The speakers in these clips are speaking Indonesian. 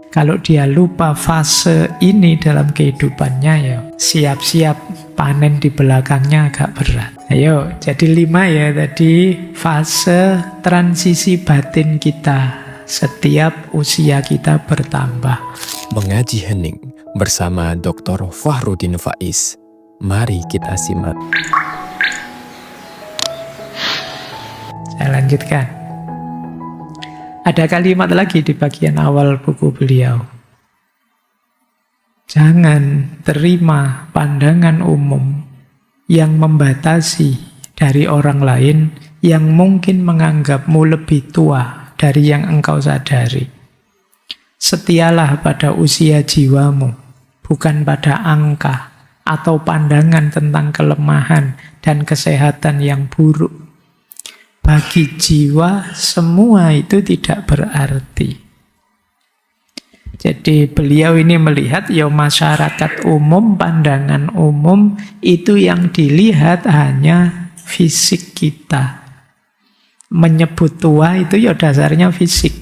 Kalau dia lupa fase ini dalam kehidupannya, ya siap-siap panen di belakangnya agak berat. Ayo, jadi 5 ya tadi fase transisi batin kita setiap usia kita bertambah. Mengaji hening bersama Dr. Fahrudin Faiz. Mari kita simak. Saya lanjutkan. Ada kalimat lagi di bagian awal buku beliau. Jangan terima pandangan umum yang membatasi dari orang lain yang mungkin menganggapmu lebih tua dari yang engkau sadari. Setialah pada usia jiwamu, bukan pada angka atau pandangan tentang kelemahan dan kesehatan yang buruk. Bagi jiwa, semua itu tidak berarti. Jadi beliau ini melihat, ya masyarakat umum, pandangan umum, itu yang dilihat hanya fisik kita. Menyebut tua itu ya dasarnya fisik.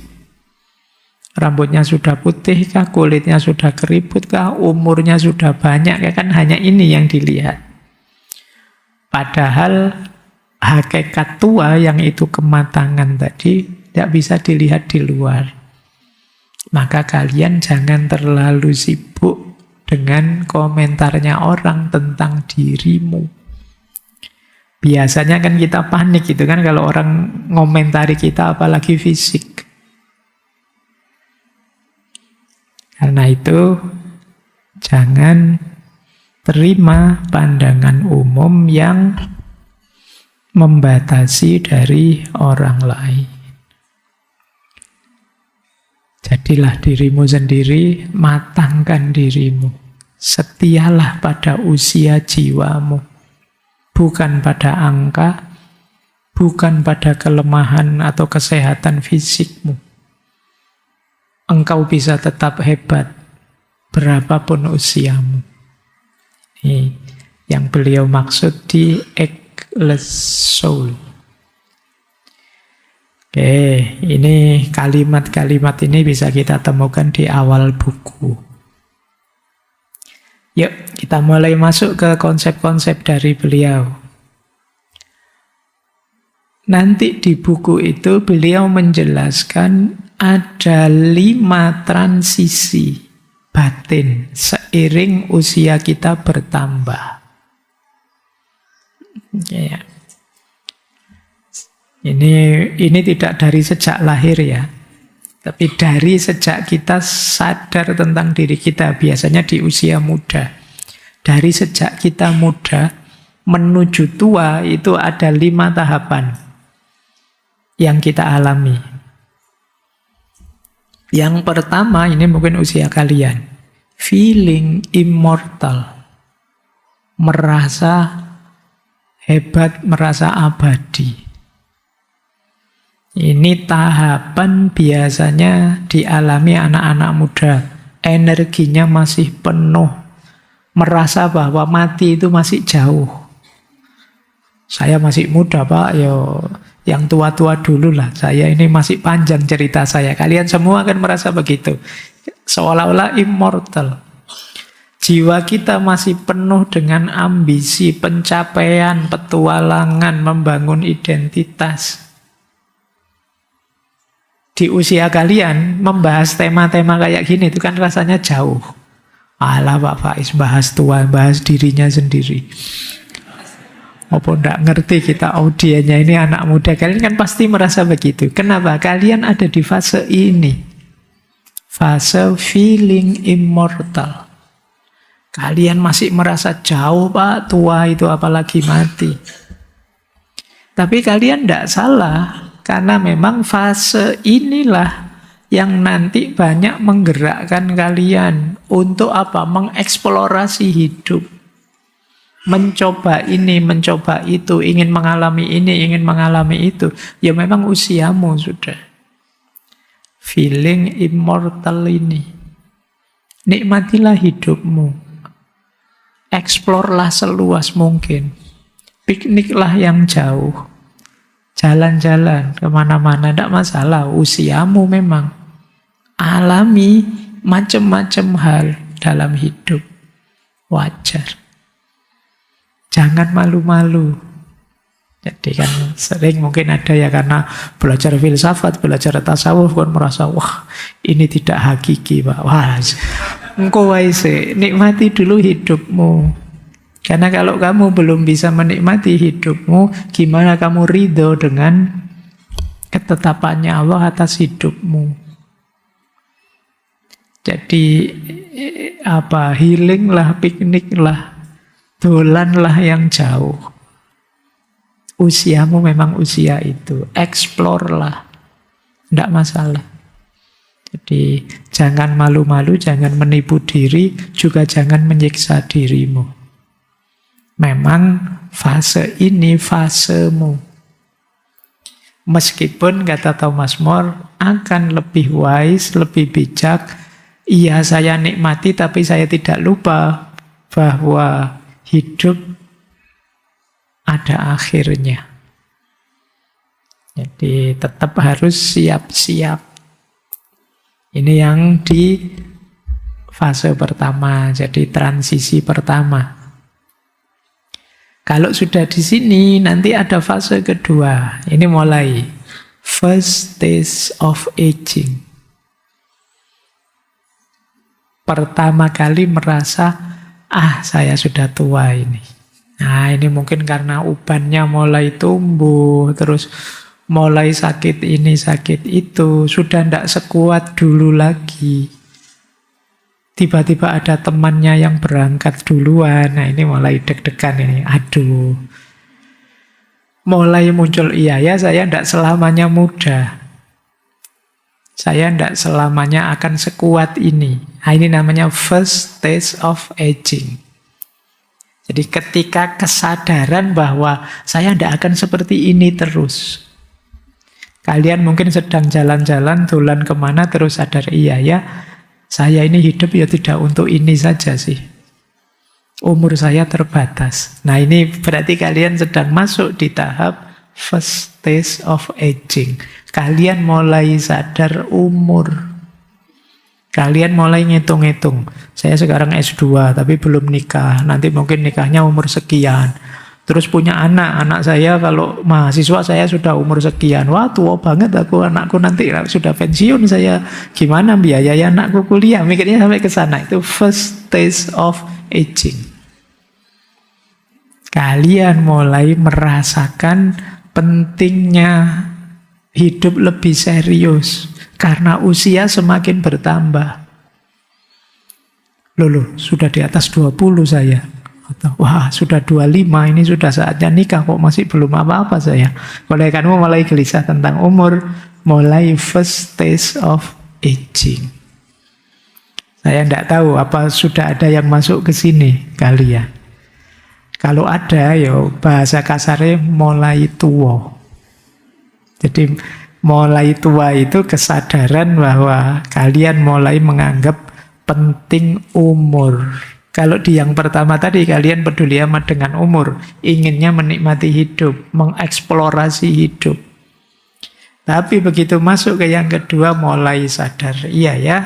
Rambutnya sudah putih kah, kulitnya sudah keriput kah, umurnya sudah banyak kah, kan hanya ini yang dilihat. Padahal hakikat tua yang itu kematangan tadi tidak bisa dilihat di luar. Maka kalian jangan terlalu sibuk dengan komentarnya orang tentang dirimu. Biasanya kan kita panik gitu kan kalau orang ngomentari kita, apalagi fisik. Karena itu jangan terima pandangan umum yang membatasi dari orang lain. Jadilah dirimu sendiri, matangkan dirimu. Setialah pada usia jiwamu, bukan pada angka, bukan pada kelemahan atau kesehatan fisikmu. Engkau bisa tetap hebat, berapapun usiamu. Ini yang beliau maksud di soul. Oke, ini kalimat-kalimat ini bisa kita temukan di awal buku. Yuk, kita mulai masuk ke konsep-konsep dari beliau. Nanti di buku itu beliau menjelaskan ada 5 transisi batin seiring usia kita bertambah. Ya. Ini tidak dari sejak lahir ya, tapi dari sejak kita sadar tentang diri kita, biasanya di usia muda. Dari sejak kita muda menuju tua itu ada 5 tahapan yang kita alami. Yang pertama, ini mungkin usia kalian, feeling immortal, merasa hebat, merasa abadi. Ini tahapan biasanya dialami anak-anak muda. Energinya masih penuh. Merasa bahwa mati itu masih jauh. Saya masih muda Pak, yang tua-tua dulu lah. Saya ini masih panjang cerita saya. Kalian semua akan merasa begitu. Seolah-olah immortal. Jiwa kita masih penuh dengan ambisi, pencapaian, petualangan, membangun identitas. Di usia kalian, membahas tema-tema kayak gini itu kan rasanya jauh. Alah Pak Faiz, bahas tua, bahas dirinya sendiri. Apa enggak ngerti kita audiennya ini anak muda. Kalian kan pasti merasa begitu. Kenapa? Kalian ada di fase ini. Fase feeling immortal. Kalian masih merasa jauh Pak, tua itu apalagi mati. Tapi kalian tidak salah, karena memang fase inilah yang nanti banyak menggerakkan kalian untuk apa? Mengeksplorasi hidup. Mencoba ini, mencoba itu, ingin mengalami ini, ingin mengalami itu. Ya memang usiamu sudah. Feeling immortal ini. Nikmatilah hidupmu. Eksplorlah seluas mungkin. Pikniklah yang jauh. Jalan-jalan kemana-mana, tidak masalah. Usiamu memang. Alami macam-macam hal dalam hidup. Wajar. Jangan malu-malu. Jadi kan sering mungkin ada ya karena belajar filsafat, belajar tasawuf kan merasa wah ini tidak hakiki Pak. Wah, engkau wae nikmati dulu hidupmu. Karena kalau kamu belum bisa menikmati hidupmu, gimana kamu ridho dengan ketetapannya Allah atas hidupmu? Jadi healing lah, piknik lah, dolan lah yang jauh. Usiamu memang usia itu, explore lah, tidak masalah. Jadi jangan malu-malu, jangan menipu diri, juga jangan menyiksa dirimu. Memang fase ini fasemu. Meskipun kata Thomas More akan lebih wise, lebih bijak. Iya saya nikmati tapi saya tidak lupa bahwa hidup ada akhirnya. Jadi tetap harus siap-siap. Ini yang di fase pertama, jadi transisi pertama. Kalau sudah di sini, nanti ada fase kedua. Ini mulai first stage of aging. Pertama kali merasa, saya sudah tua ini. Nah, ini mungkin karena ubannya mulai tumbuh, terus mulai sakit ini, sakit itu, sudah tidak sekuat dulu lagi. Tiba-tiba ada temannya yang berangkat duluan, nah ini mulai deg-degan ini, aduh. Mulai muncul, iya ya saya tidak selamanya muda. Saya tidak selamanya akan sekuat ini. Nah, ini namanya first stage of aging. Jadi ketika kesadaran bahwa saya tidak akan seperti ini terus. Kalian mungkin sedang jalan-jalan, dolan kemana, terus sadar, iya ya, saya ini hidup ya tidak untuk ini saja sih. Umur saya terbatas. Nah ini berarti kalian sedang masuk di tahap first stage of aging. Kalian mulai sadar umur. Kalian mulai ngitung-ngitung. Saya sekarang S2 tapi belum nikah. Nanti mungkin nikahnya umur sekian. Terus punya anak saya kalau mahasiswa saya sudah umur sekian. Wah tua banget anakku nanti sudah pensiun saya. Gimana biayai anakku kuliah? Mikirnya sampai ke sana. Itu first stage of aging. Kalian mulai merasakan pentingnya hidup lebih serius. Karena usia semakin bertambah. Loh, sudah di atas 20 saya. Wah, sudah 25, ini sudah saatnya nikah, kok masih belum apa-apa saya. Kalau kamu mulai gelisah tentang umur, mulai first stage of aging. Saya tidak tahu apa sudah ada yang masuk ke sini kalian. Kalau ada, ya bahasa kasarnya mulai tua. Jadi mulai tua itu kesadaran bahwa kalian mulai menganggap penting umur. Kalau di yang pertama tadi kalian peduli amat dengan umur, inginnya menikmati hidup, mengeksplorasi hidup. Tapi begitu masuk ke yang kedua mulai sadar, iya ya,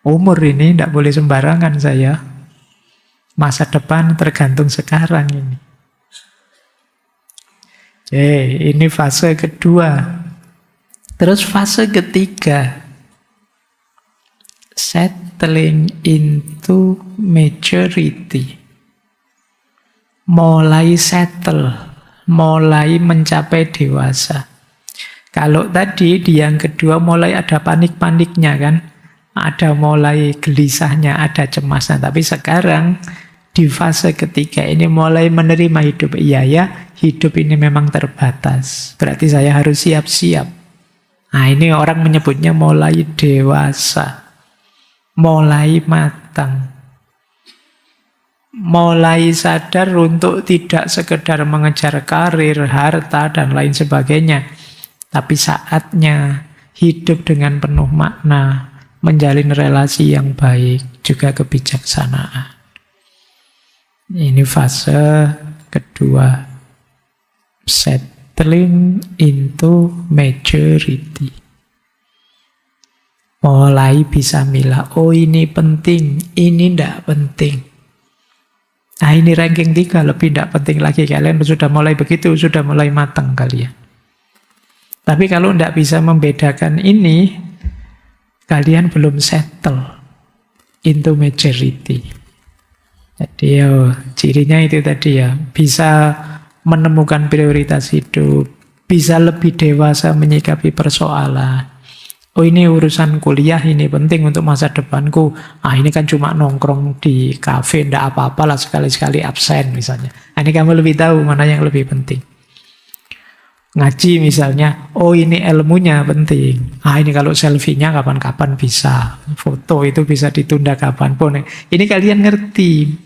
umur ini tidak boleh sembarangan saya. Masa depan tergantung sekarang ini. Ini fase kedua. Terus fase ketiga, settling into maturity. Mulai settle, mulai mencapai dewasa. Kalau tadi di yang kedua mulai ada panik-paniknya kan, ada mulai gelisahnya, ada cemasnya. Tapi sekarang di fase ketiga ini mulai menerima hidup. Iya ya, hidup ini memang terbatas. Berarti saya harus siap-siap. Nah ini orang menyebutnya mulai dewasa, mulai matang, mulai sadar untuk tidak sekedar mengejar karir, harta, dan lain sebagainya. Tapi saatnya hidup dengan penuh makna, menjalin relasi yang baik, juga kebijaksanaan. Ini fase kedua, settling into maturity. Mulai bisa milah, oh ini penting, ini tidak penting. Nah ini ranking 3 lebih tidak penting lagi. Kalian sudah mulai begitu, sudah mulai matang kalian. Tapi kalau tidak bisa membedakan ini, kalian belum settle into majority. Jadi cirinya itu tadi ya, bisa menemukan prioritas hidup, bisa lebih dewasa menyikapi persoalan. Oh ini urusan kuliah, ini penting untuk masa depanku. Ah ini kan cuma nongkrong di kafe, ndak apa-apa lah sekali-sekali absen misalnya. Nah, ini kamu lebih tahu mana yang lebih penting. Ngaji misalnya, oh ini ilmunya penting. Ah ini kalau selfie-nya kapan-kapan bisa. Foto itu bisa ditunda kapanpun. Ini kalian ngerti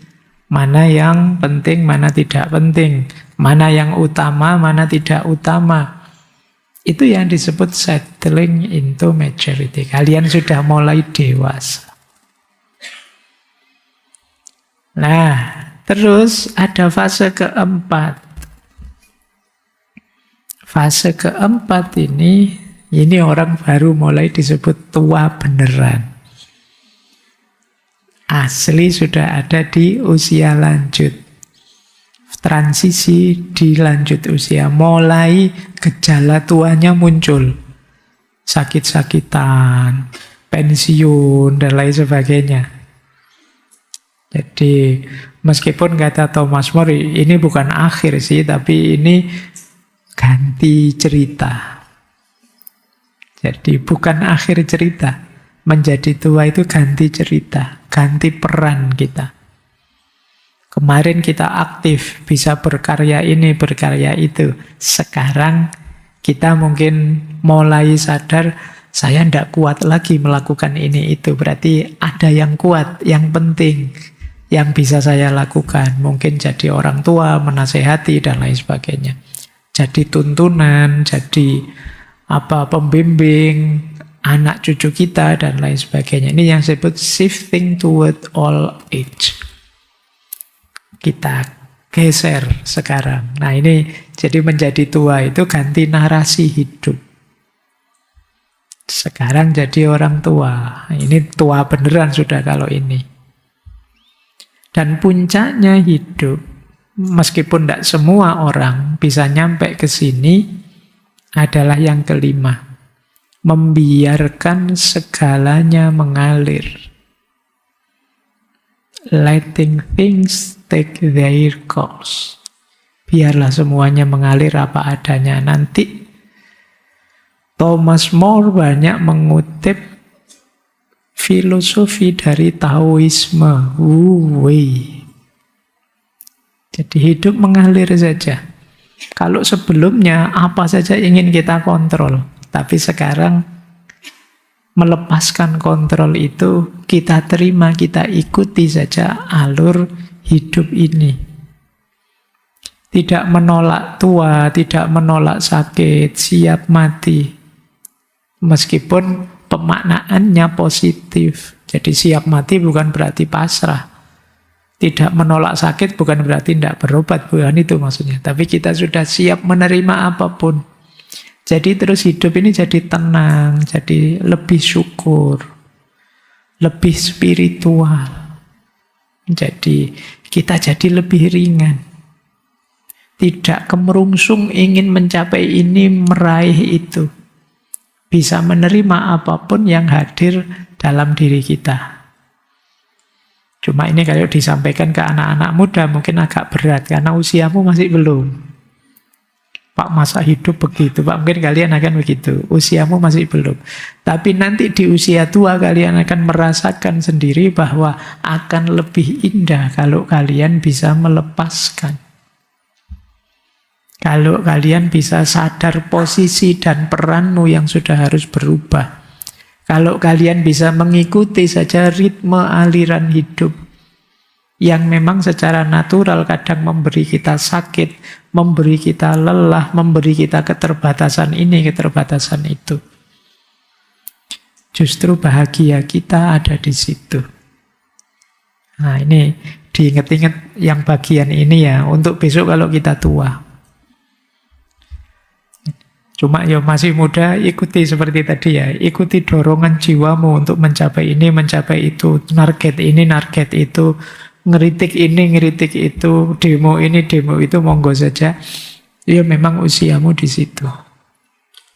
mana yang penting, mana tidak penting. Mana yang utama, mana tidak utama. Itu yang disebut settling into maturity. Kalian sudah mulai dewasa. Nah, terus ada fase keempat. Fase keempat ini orang baru mulai disebut tua beneran. Asli sudah ada di usia lanjut. Transisi di lanjut usia, mulai gejala tuanya muncul. Sakit-sakitan, pensiun, dan lain sebagainya. Jadi, meskipun kata Thomas More, ini bukan akhir sih, tapi ini ganti cerita. Jadi, bukan akhir cerita. Menjadi tua itu ganti cerita, ganti peran kita. Kemarin kita aktif, bisa berkarya ini, berkarya itu. Sekarang kita mungkin mulai sadar, saya tidak kuat lagi melakukan ini itu. Berarti ada yang kuat, yang penting, yang bisa saya lakukan. Mungkin jadi orang tua, menasehati, dan lain sebagainya. Jadi tuntunan, jadi pembimbing, anak cucu kita, dan lain sebagainya. Ini yang disebut shifting toward old age. Kita geser sekarang. Nah ini jadi menjadi tua itu ganti narasi hidup. Sekarang jadi orang tua. Ini tua beneran sudah kalau ini. Dan puncaknya hidup, meskipun tidak semua orang bisa nyampe ke sini, adalah yang kelima. Membiarkan segalanya mengalir. Letting things take their course. Biarlah semuanya mengalir apa adanya. Nanti Thomas More banyak mengutip filosofi dari Taoisme. Jadi hidup mengalir saja. Kalau sebelumnya apa saja ingin kita kontrol, tapi sekarang melepaskan kontrol itu, kita terima, kita ikuti saja alur hidup ini. Tidak menolak tua, tidak menolak sakit, siap mati. Meskipun pemaknaannya positif. Jadi siap mati bukan berarti pasrah. Tidak menolak sakit bukan berarti tidak berobat, bukan itu maksudnya. Tapi kita sudah siap menerima apapun. Jadi terus hidup ini jadi tenang, jadi lebih syukur, lebih spiritual. Jadi kita jadi lebih ringan. Tidak kemerungsung ingin mencapai ini, meraih itu. Bisa menerima apapun yang hadir dalam diri kita. Cuma ini kalau disampaikan ke anak-anak muda mungkin agak berat, karena usiamu masih belum. Pak, masa hidup begitu, Pak, mungkin kalian akan begitu. Usiamu masih belum. Tapi nanti di usia tua kalian akan merasakan sendiri bahwa akan lebih indah kalau kalian bisa melepaskan. Kalau kalian bisa sadar posisi dan peranmu yang sudah harus berubah. Kalau kalian bisa mengikuti saja ritme aliran hidup yang memang secara natural kadang memberi kita sakit, memberi kita lelah, memberi kita keterbatasan ini, keterbatasan itu. Justru bahagia kita ada di situ. Nah ini diingat-ingat yang bagian ini ya, untuk besok kalau kita tua. Cuma ya masih muda, ikuti seperti tadi ya. Ikuti dorongan jiwamu untuk mencapai ini, mencapai itu. Target ini, target itu. Ngeritik ini, ngeritik itu. Demo ini, demo itu, monggo saja. Ya memang usiamu di situ.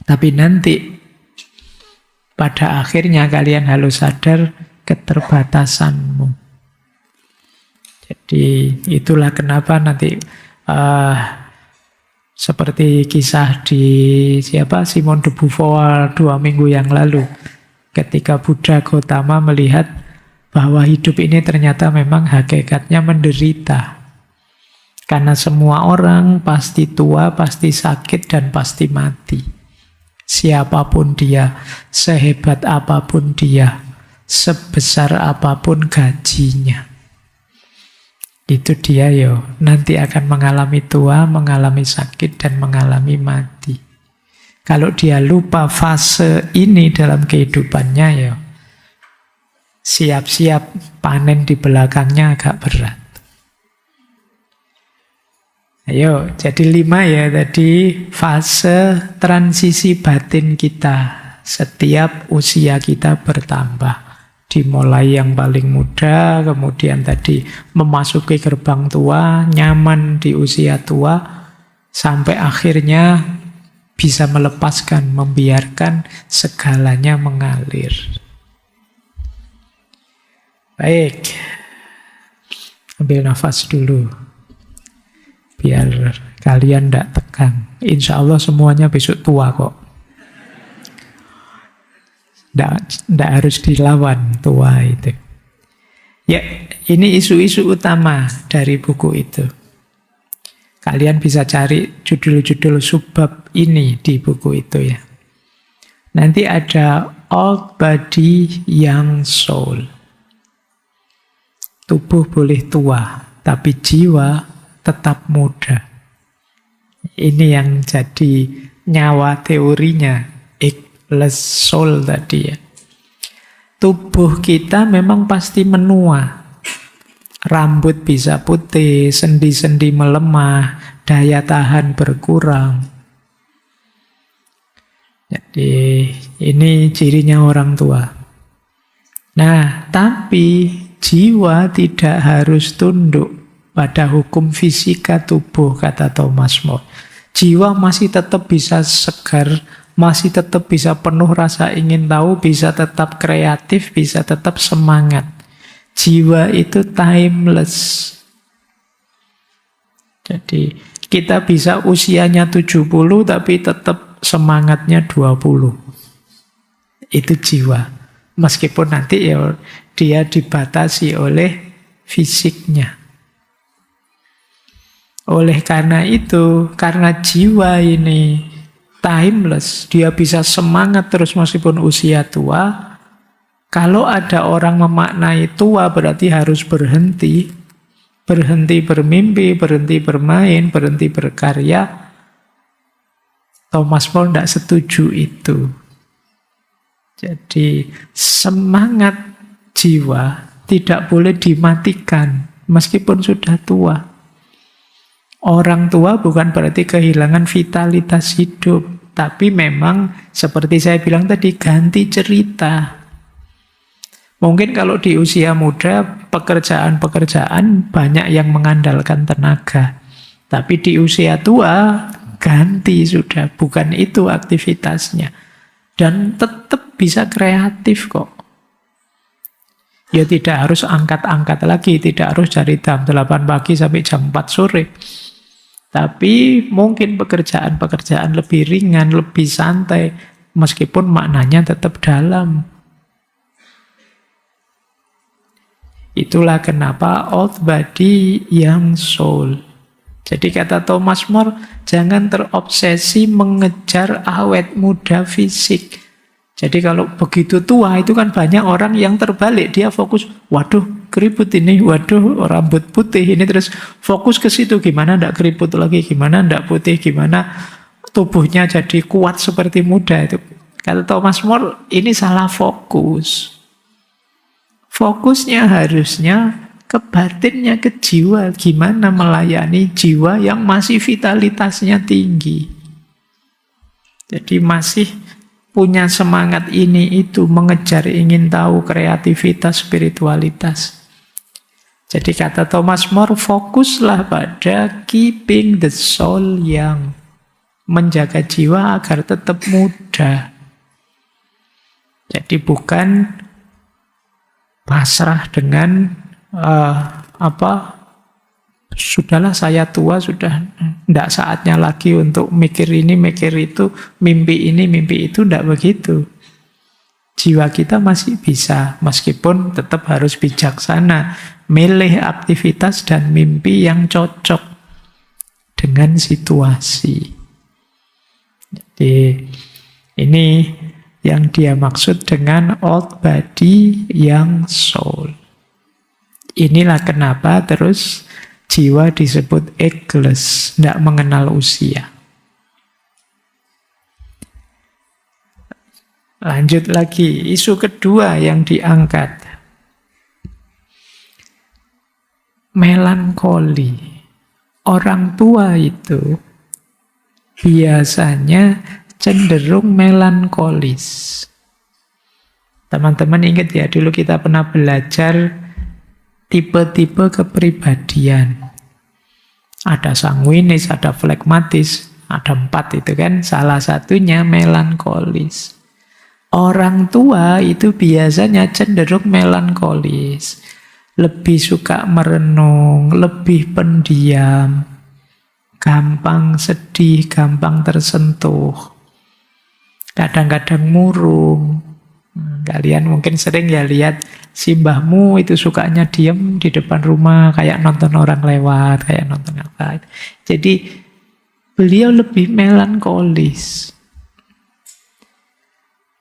Tapi nanti, pada akhirnya kalian harus sadar keterbatasanmu. Jadi itulah kenapa nanti seperti kisah di Simone de Beauvoir 2 minggu yang lalu. Ketika Buddha Gautama melihat bahwa hidup ini ternyata memang hakikatnya menderita. Karena semua orang pasti tua, pasti sakit, dan pasti mati. Siapapun dia, sehebat apapun dia, sebesar apapun gajinya. Itu dia nanti akan mengalami tua, mengalami sakit, dan mengalami mati. Kalau dia lupa fase ini dalam kehidupannya siap-siap panen di belakangnya agak berat. Ayo, jadi 5 tadi fase transisi batin kita. Setiap usia kita bertambah. Dimulai yang paling muda, kemudian tadi memasuki gerbang tua, nyaman di usia tua, sampai akhirnya bisa melepaskan, membiarkan segalanya mengalir. Baik, ambil nafas dulu, biar kalian tidak tegang. Insya Allah semuanya besok tua kok. Tidak harus dilawan tua itu. Ya, ini isu-isu utama dari buku itu. Kalian bisa cari judul-judul subbab ini di buku itu ya. Nanti ada Old Body, Young Soul. Tubuh boleh tua, tapi jiwa tetap muda. Ini yang jadi nyawa teorinya. Less soul tadi ya. Tubuh kita memang pasti menua. Rambut bisa putih, sendi-sendi melemah, daya tahan berkurang. Jadi ini cirinya orang tua. Nah, tapi jiwa tidak harus tunduk pada hukum fisika tubuh, kata Thomas More. Jiwa masih tetap bisa segar, masih tetap bisa penuh rasa ingin tahu, bisa tetap kreatif, bisa tetap semangat. Jiwa itu timeless. Jadi kita bisa usianya 70 tapi tetap semangatnya 20. Itu jiwa. Meskipun nanti dia dibatasi oleh fisiknya. Oleh karena itu, karena jiwa ini timeless, dia bisa semangat terus meskipun usia tua. Kalau ada orang memaknai tua berarti harus berhenti. Berhenti bermimpi, berhenti bermain, berhenti berkarya. Thomas More tidak setuju itu. Jadi semangat jiwa tidak boleh dimatikan meskipun sudah tua. Orang tua bukan berarti kehilangan vitalitas hidup, tapi memang seperti saya bilang tadi, ganti cerita. Mungkin kalau di usia muda, pekerjaan-pekerjaan banyak yang mengandalkan tenaga. Tapi di usia tua, ganti sudah, bukan itu aktivitasnya. Dan tetap bisa kreatif kok. Ya tidak harus angkat-angkat lagi, tidak harus dari jam 8 pagi sampai jam 4 sore. Tapi mungkin pekerjaan-pekerjaan lebih ringan, lebih santai, meskipun maknanya tetap dalam. Itulah kenapa old body, young soul. Jadi kata Thomas More, jangan terobsesi mengejar awet muda fisik. Jadi kalau begitu tua itu kan banyak orang yang terbalik. Dia fokus, waduh keriput ini, waduh rambut putih ini. Terus fokus ke situ, gimana ndak keriput lagi, gimana ndak putih, gimana tubuhnya jadi kuat seperti muda. Itu kata Thomas More, ini salah fokus. Fokusnya harusnya ke batinnya, ke jiwa. Gimana melayani jiwa yang masih vitalitasnya tinggi. Jadi masih punya semangat ini itu, mengejar ingin tahu, kreativitas, spiritualitas. Jadi kata Thomas More, fokuslah pada keeping the soul young. Menjaga jiwa agar tetap muda. Jadi bukan pasrah dengan sudahlah saya tua, sudah tidak saatnya lagi untuk mikir ini, mikir itu, mimpi ini, mimpi itu, tidak begitu. Jiwa kita masih bisa, meskipun tetap harus bijaksana, milih aktivitas dan mimpi yang cocok dengan situasi. Jadi ini yang dia maksud dengan old body, young soul. Inilah kenapa terus jiwa disebut ageless, tidak mengenal usia. Lanjut lagi, isu kedua yang diangkat. Melankoli. Orang tua itu biasanya cenderung melankolis. Teman-teman ingat ya, dulu kita pernah belajar tipe-tipe kepribadian. Ada sanguinis, ada flegmatis, ada 4 itu kan. Salah satunya melankolis. Orang tua itu biasanya cenderung melankolis. Lebih suka merenung, lebih pendiam, gampang sedih, gampang tersentuh. Kadang-kadang murung. Kalian mungkin sering ya lihat si mbahmu itu sukanya diem di depan rumah, kayak nonton orang lewat, kayak nonton apa. Jadi beliau lebih melankolis.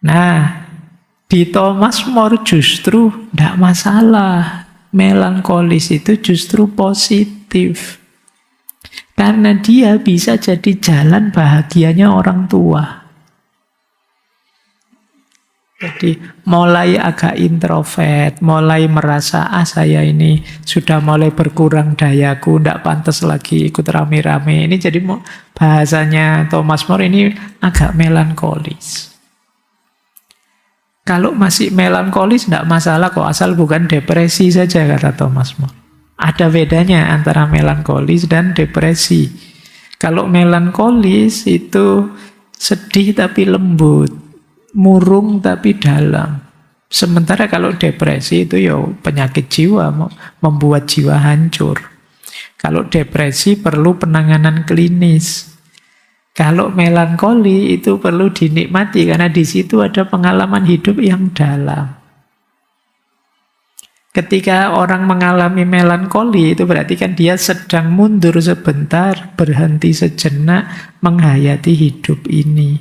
Nah, di Thomas More justru tidak masalah. Melankolis itu justru positif. Karena dia bisa jadi jalan bahagianya orang tua. Jadi mulai agak introvert, mulai merasa, saya ini sudah mulai berkurang dayaku, tidak pantas lagi ikut rame-rame. Ini jadi bahasanya Thomas More ini agak melankolis. Kalau masih melankolis tidak masalah kok, asal bukan depresi saja, kata Thomas More. Ada bedanya antara melankolis dan depresi. Kalau melankolis itu sedih tapi lembut, murung tapi dalam. Sementara kalau depresi itu ya penyakit jiwa, membuat jiwa hancur. Kalau depresi perlu penanganan klinis. Kalau melankoli itu perlu dinikmati karena di situ ada pengalaman hidup yang dalam. Ketika orang mengalami melankoli itu berarti kan dia sedang mundur sebentar, berhenti sejenak, menghayati hidup ini.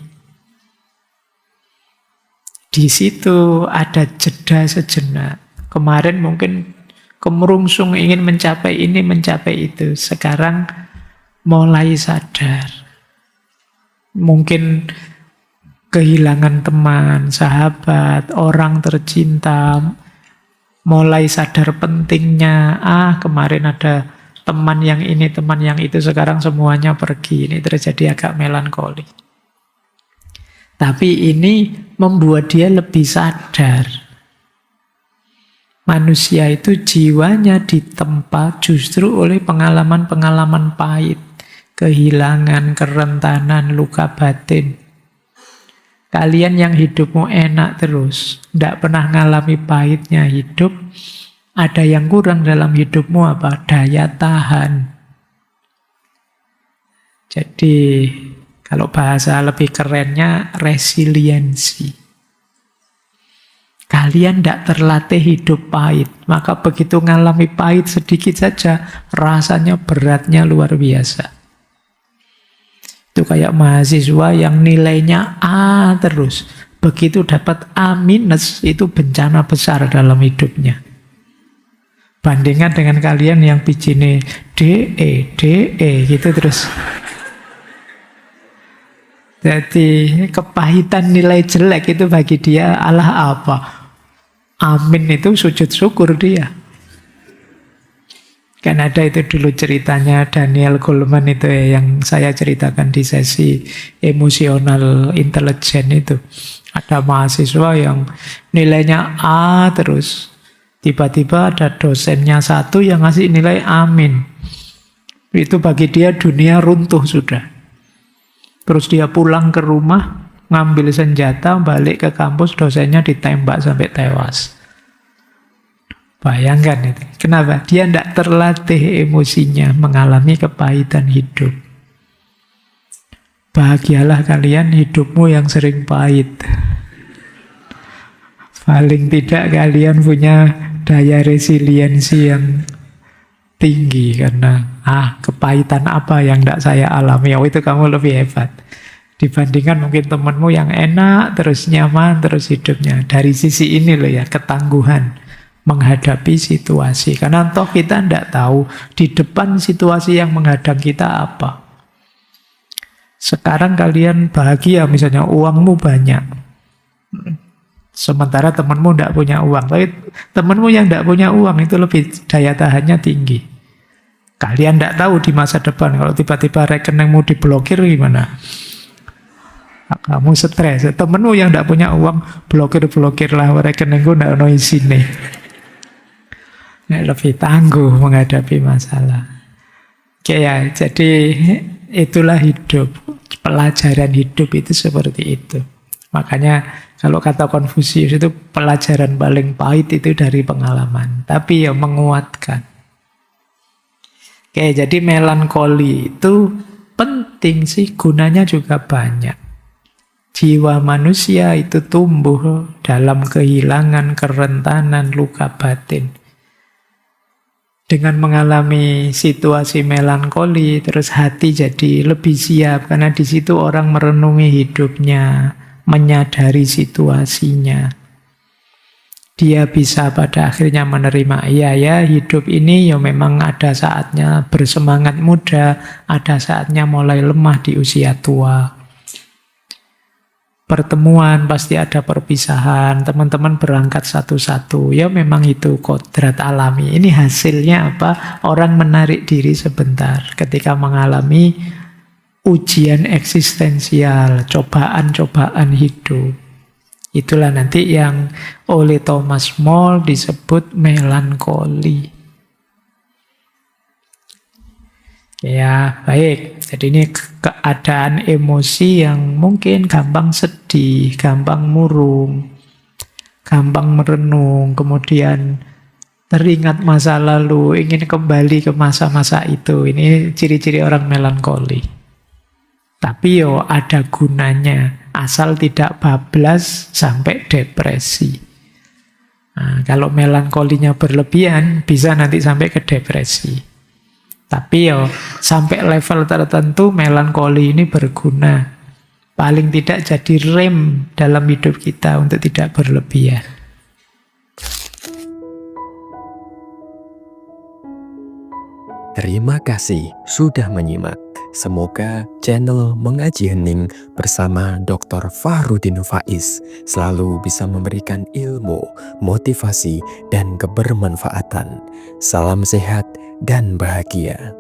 Di situ ada jeda sejenak. Kemarin mungkin kemerungsung ingin mencapai ini, mencapai itu. Sekarang mulai sadar. Mungkin kehilangan teman, sahabat, orang tercinta, mulai sadar pentingnya, kemarin ada teman yang ini, teman yang itu, sekarang semuanya pergi. Ini terjadi agak melankoli. Tapi ini membuat dia lebih sadar. Manusia itu jiwanya ditempa justru oleh pengalaman-pengalaman pahit. Kehilangan, kerentanan, luka batin. Kalian yang hidupmu enak terus, tidak pernah ngalami pahitnya hidup, ada yang kurang dalam hidupmu apa? Daya tahan. Jadi, kalau bahasa lebih kerennya, resiliensi. Kalian tidak terlatih hidup pahit, maka begitu ngalami pahit sedikit saja, rasanya beratnya luar biasa. Itu kayak mahasiswa yang nilainya A terus. Begitu dapat A minus, itu bencana besar dalam hidupnya. Bandingkan dengan kalian yang bijine DE gitu terus. Jadi kepahitan nilai jelek itu bagi dia Allah apa? Amin itu sujud syukur dia. Kan ada itu dulu ceritanya Daniel Goleman itu ya, yang saya ceritakan di sesi emosional intelijen itu. Ada mahasiswa yang nilainya A terus. Tiba-tiba ada dosennya satu yang ngasih nilai amin. Itu bagi dia dunia runtuh sudah. Terus dia pulang ke rumah, ngambil senjata, balik ke kampus, dosennya ditembak sampai tewas. Bayangkan itu. Kenapa? Dia tidak terlatih emosinya, mengalami kepahitan hidup. Bahagialah kalian hidupmu yang sering pahit. Paling tidak kalian punya daya resiliensi yang tinggi. Karena, kepahitan apa yang tidak saya alami? Oh, itu kamu lebih hebat. Dibandingkan mungkin temanmu yang enak, terus nyaman, terus hidupnya. Dari sisi ini loh ya, ketangguhan menghadapi situasi. Karena toh kita tidak tahu di depan situasi yang menghadang kita apa. Sekarang kalian bahagia, misalnya uangmu banyak. Sementara temanmu tidak punya uang. Tapi temanmu yang tidak punya uang itu lebih daya tahannya tinggi. Kalian tidak tahu di masa depan. Kalau tiba-tiba rekeningmu diblokir gimana? Kamu stres. Temenmu yang tidak punya uang, blokir lah rekeningku tidak ada isinya. Lebih tangguh menghadapi masalah. Oke ya, jadi itulah hidup. Pelajaran hidup itu seperti itu. Makanya kalau kata Konfusius itu pelajaran paling pahit itu dari pengalaman. Tapi ya menguatkan. Oke, jadi melankoli itu penting sih, gunanya juga banyak. Jiwa manusia itu tumbuh dalam kehilangan, kerentanan, luka batin. Dengan mengalami situasi melankoli, terus hati jadi lebih siap. Karena di situ orang merenungi hidupnya, menyadari situasinya. Dia bisa pada akhirnya menerima, iya ya hidup ini ya memang ada saatnya bersemangat muda, ada saatnya mulai lemah di usia tua. Pertemuan pasti ada perpisahan, teman-teman berangkat satu-satu. Ya memang itu kodrat alami. Ini hasilnya apa? Orang menarik diri sebentar ketika mengalami ujian eksistensial, cobaan-cobaan hidup. Itulah nanti yang oleh Thomas More disebut melankoli. Ya, baik. Jadi ini keadaan emosi yang mungkin gampang sedih, gampang murung, gampang merenung, kemudian teringat masa lalu, ingin kembali ke masa-masa itu. Ini ciri-ciri orang melankoli. Tapi yo ada gunanya, asal tidak bablas sampai depresi. Nah, kalau melankolinya berlebihan, bisa nanti sampai ke depresi. Tapi yo sampai level tertentu melankoli ini berguna. Paling tidak jadi rem dalam hidup kita untuk tidak berlebihan. Terima kasih sudah menyimak. Semoga channel Mengaji Hening bersama Dr. Fahruddin Faiz selalu bisa memberikan ilmu, motivasi, dan kebermanfaatan. Salam sehat dan bahagia.